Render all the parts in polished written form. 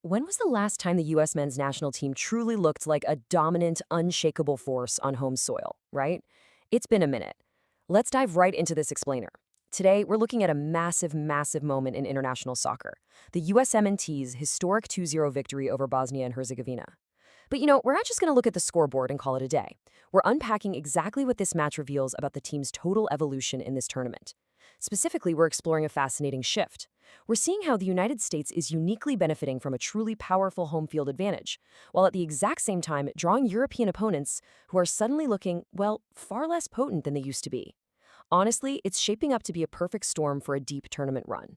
When was the last time the U.S. men's national team truly looked like a dominant, unshakable force on home soil, right? It's been a minute. Let's dive right into this explainer. Today, we're looking at a massive, massive moment in international soccer, the USMNT's historic 2-0 victory over Bosnia and Herzegovina. But we're not just going to look at the scoreboard and call it a day. We're unpacking exactly what this match reveals about the team's total evolution in this tournament. Specifically, we're exploring a fascinating shift. We're seeing how the United States is uniquely benefiting from a truly powerful home field advantage, while at the exact same time drawing European opponents who are suddenly looking, well, far less potent than they used to be. Honestly, it's shaping up to be a perfect storm for a deep tournament run.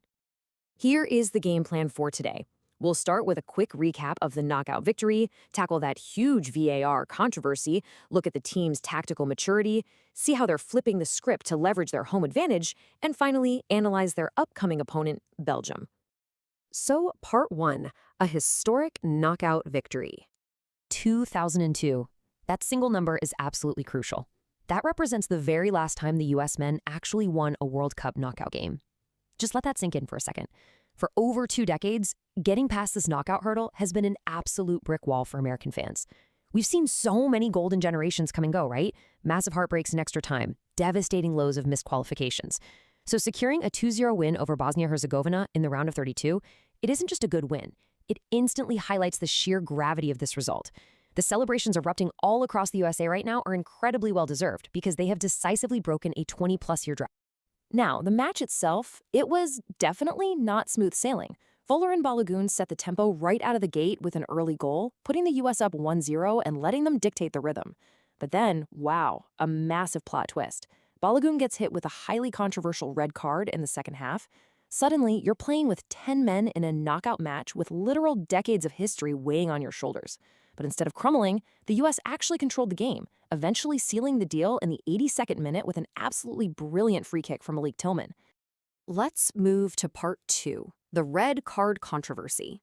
Here is the game plan for today. We'll start with a quick recap of the knockout victory, tackle that huge VAR controversy, look at the team's tactical maturity, see how they're flipping the script to leverage their home advantage, and finally, analyze their upcoming opponent, Belgium. So, Part 1, a historic knockout victory. 2002. That single number is absolutely crucial. That represents the very last time the U.S. men actually won a World Cup knockout game. Just let that sink in for a second. For over 2 decades, getting past this knockout hurdle has been an absolute brick wall for American fans. We've seen so many golden generations come and go, right? Massive heartbreaks in extra time, devastating lows of missed qualifications. So securing a 2-0 win over Bosnia and Herzegovina in the round of 32, it isn't just a good win. It instantly highlights the sheer gravity of this result. The celebrations erupting all across the USA right now are incredibly well-deserved because they have decisively broken a 20-plus year drought. Now, the match itself, it was definitely not smooth sailing. Folarin Balogun set the tempo right out of the gate with an early goal, putting the U.S. up 1-0 and letting them dictate the rhythm. But then, wow, a massive plot twist. Balogun gets hit with a highly controversial red card in the second half. Suddenly, you're playing with 10 men in a knockout match with literal decades of history weighing on your shoulders. But instead of crumbling, the U.S. actually controlled the game, eventually sealing the deal in the 82nd minute with an absolutely brilliant free kick from Malik Tillman. Let's move to Part 2, the red card controversy.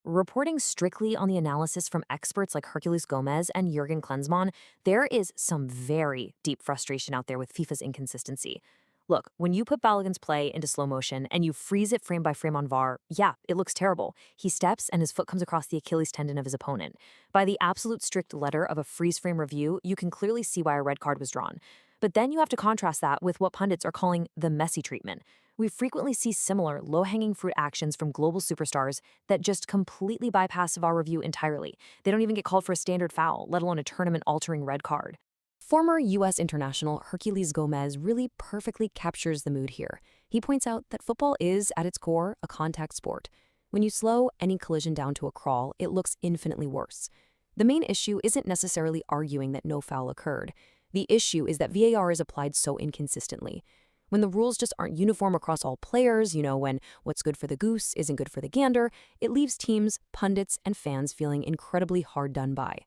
Reporting strictly on the analysis from experts like Herculez Gomez and Jurgen Klinsmann, there is some very deep frustration out there with FIFA's inconsistency. Look, when you put Balogun's play into slow motion and you freeze it frame by frame on VAR, yeah, it looks terrible. He steps and his foot comes across the Achilles tendon of his opponent. By the absolute strict letter of a freeze frame review, you can clearly see why a red card was drawn. But then you have to contrast that with what pundits are calling the Messi treatment. We frequently see similar low-hanging fruit actions from global superstars that just completely bypass VAR review entirely. They don't even get called for a standard foul, let alone a tournament-altering red card. Former U.S. international Herculez Gomez really perfectly captures the mood here. He points out that football is, at its core, a contact sport. When you slow any collision down to a crawl, it looks infinitely worse. The main issue isn't necessarily arguing that no foul occurred. The issue is that VAR is applied so inconsistently. When the rules just aren't uniform across all players, when what's good for the goose isn't good for the gander, it leaves teams, pundits, and fans feeling incredibly hard done by.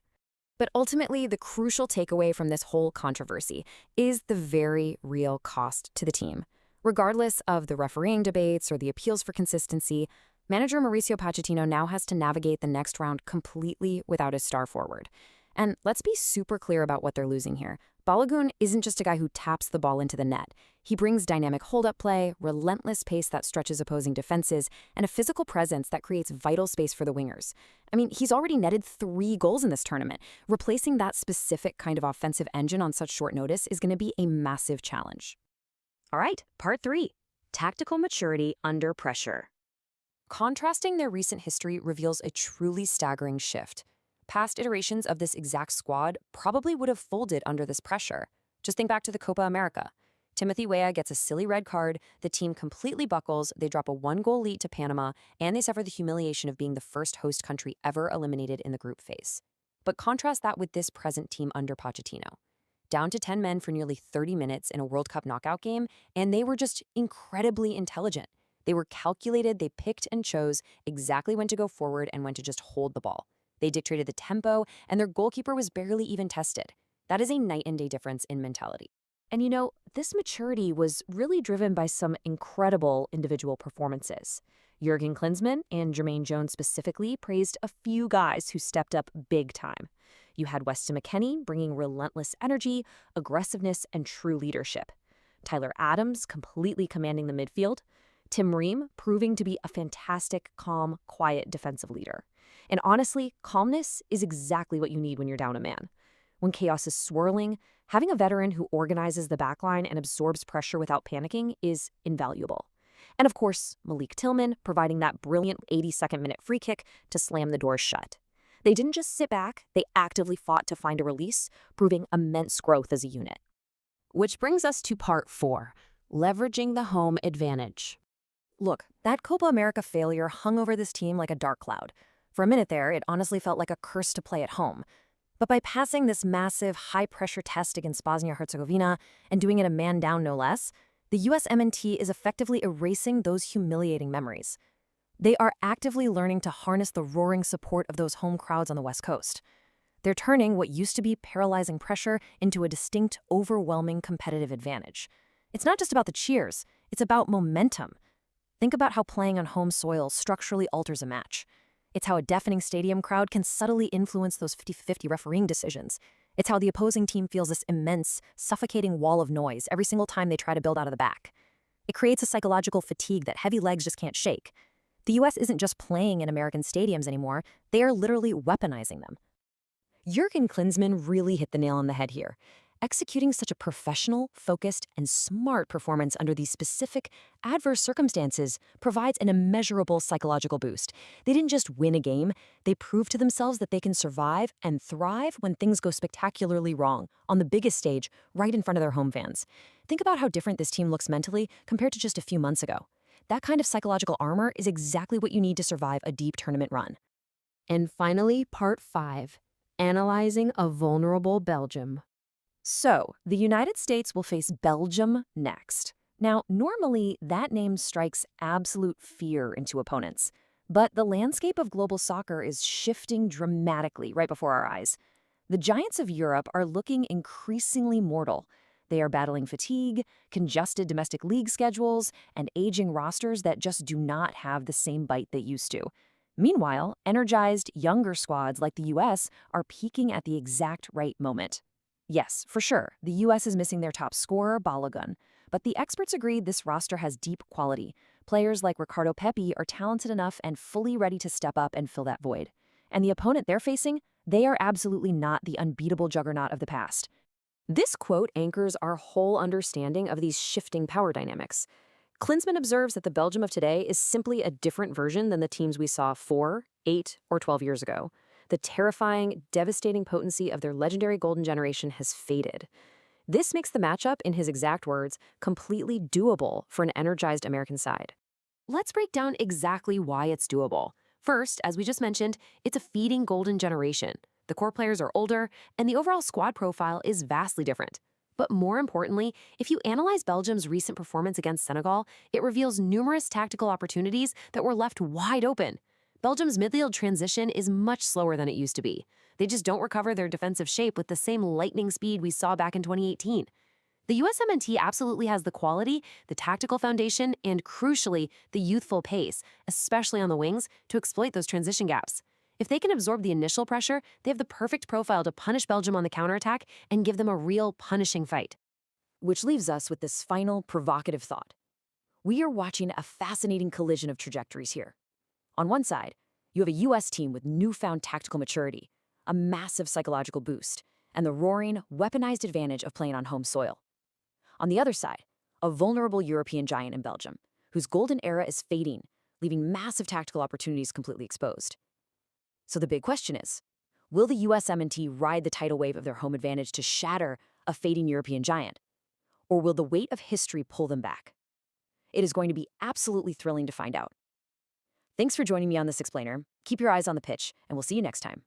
But ultimately, the crucial takeaway from this whole controversy is the very real cost to the team. Regardless of the refereeing debates or the appeals for consistency, manager Mauricio Pochettino now has to navigate the next round completely without his star forward. And let's be super clear about what they're losing here. Balogun isn't just a guy who taps the ball into the net. He brings dynamic hold-up play, relentless pace that stretches opposing defenses, and a physical presence that creates vital space for the wingers. I mean, he's already netted 3 goals in this tournament. Replacing that specific kind of offensive engine on such short notice is going to be a massive challenge. All right, Part 3, tactical maturity under pressure. Contrasting their recent history reveals a truly staggering shift. Past iterations of this exact squad probably would have folded under this pressure. Just think back to the Copa America. Timothy Weah gets a silly red card, the team completely buckles, they drop a 1-goal lead to Panama, and they suffer the humiliation of being the first host country ever eliminated in the group phase. But contrast that with this present team under Pochettino. Down to 10 men for nearly 30 minutes in a World Cup knockout game, and they were just incredibly intelligent. They were calculated, they picked and chose exactly when to go forward and when to just hold the ball. They dictated the tempo, and their goalkeeper was barely even tested. That is a night and day difference in mentality. And this maturity was really driven by some incredible individual performances. Jurgen Klinsmann and Jermaine Jones specifically praised a few guys who stepped up big time. You had Weston McKennie bringing relentless energy, aggressiveness, and true leadership. Tyler Adams completely commanding the midfield. Tim Ream proving to be a fantastic, calm, quiet defensive leader. And honestly, calmness is exactly what you need when you're down a man. When chaos is swirling, having a veteran who organizes the backline and absorbs pressure without panicking is invaluable. And of course, Malik Tillman providing that brilliant 82nd minute free kick to slam the doors shut. They didn't just sit back, they actively fought to find a release, proving immense growth as a unit. Which brings us to part 4, leveraging the home advantage. Look, that Copa America failure hung over this team like a dark cloud. For a minute there, it honestly felt like a curse to play at home. But by passing this massive, high-pressure test against Bosnia and Herzegovina and doing it a man down no less, the USMNT is effectively erasing those humiliating memories. They are actively learning to harness the roaring support of those home crowds on the West Coast. They're turning what used to be paralyzing pressure into a distinct, overwhelming competitive advantage. It's not just about the cheers, it's about momentum. Think about how playing on home soil structurally alters a match. It's how a deafening stadium crowd can subtly influence those 50-50 refereeing decisions. It's how the opposing team feels this immense, suffocating wall of noise every single time they try to build out of the back. It creates a psychological fatigue that heavy legs just can't shake. The US isn't just playing in American stadiums anymore, they are literally weaponizing them. Jurgen Klinsmann really hit the nail on the head here. Executing such a professional, focused, and smart performance under these specific, adverse circumstances provides an immeasurable psychological boost. They didn't just win a game, they proved to themselves that they can survive and thrive when things go spectacularly wrong, on the biggest stage, right in front of their home fans. Think about how different this team looks mentally compared to just a few months ago. That kind of psychological armor is exactly what you need to survive a deep tournament run. And finally, part 5, analyzing a vulnerable Belgium. So, the United States will face Belgium next. Now, normally, that name strikes absolute fear into opponents. But the landscape of global soccer is shifting dramatically right before our eyes. The giants of Europe are looking increasingly mortal. They are battling fatigue, congested domestic league schedules, and aging rosters that just do not have the same bite they used to. Meanwhile, energized, younger squads like the US are peaking at the exact right moment. Yes, for sure, the US is missing their top scorer, Balogun, but the experts agree this roster has deep quality. Players like Ricardo Pepi are talented enough and fully ready to step up and fill that void. And the opponent they're facing, they are absolutely not the unbeatable juggernaut of the past. This quote anchors our whole understanding of these shifting power dynamics. Klinsmann observes that the Belgium of today is simply a different version than the teams we saw 4, 8, or 12 years ago. The terrifying, devastating potency of their legendary golden generation has faded. This makes the matchup, in his exact words, completely doable for an energized American side. Let's break down exactly why it's doable. First, as we just mentioned, it's a feeding golden generation. The core players are older, and the overall squad profile is vastly different. But more importantly, if you analyze Belgium's recent performance against Senegal, it reveals numerous tactical opportunities that were left wide open. Belgium's midfield transition is much slower than it used to be. They just don't recover their defensive shape with the same lightning speed we saw back in 2018. The USMNT absolutely has the quality, the tactical foundation, and crucially, the youthful pace, especially on the wings, to exploit those transition gaps. If they can absorb the initial pressure, they have the perfect profile to punish Belgium on the counterattack and give them a real punishing fight. Which leaves us with this final provocative thought. We are watching a fascinating collision of trajectories here. On one side, you have a US team with newfound tactical maturity, a massive psychological boost, and the roaring, weaponized advantage of playing on home soil. On the other side, a vulnerable European giant in Belgium, whose golden era is fading, leaving massive tactical opportunities completely exposed. So the big question is, will the USMNT ride the tidal wave of their home advantage to shatter a fading European giant? Or will the weight of history pull them back? It is going to be absolutely thrilling to find out. Thanks for joining me on this explainer. Keep your eyes on the pitch, and we'll see you next time.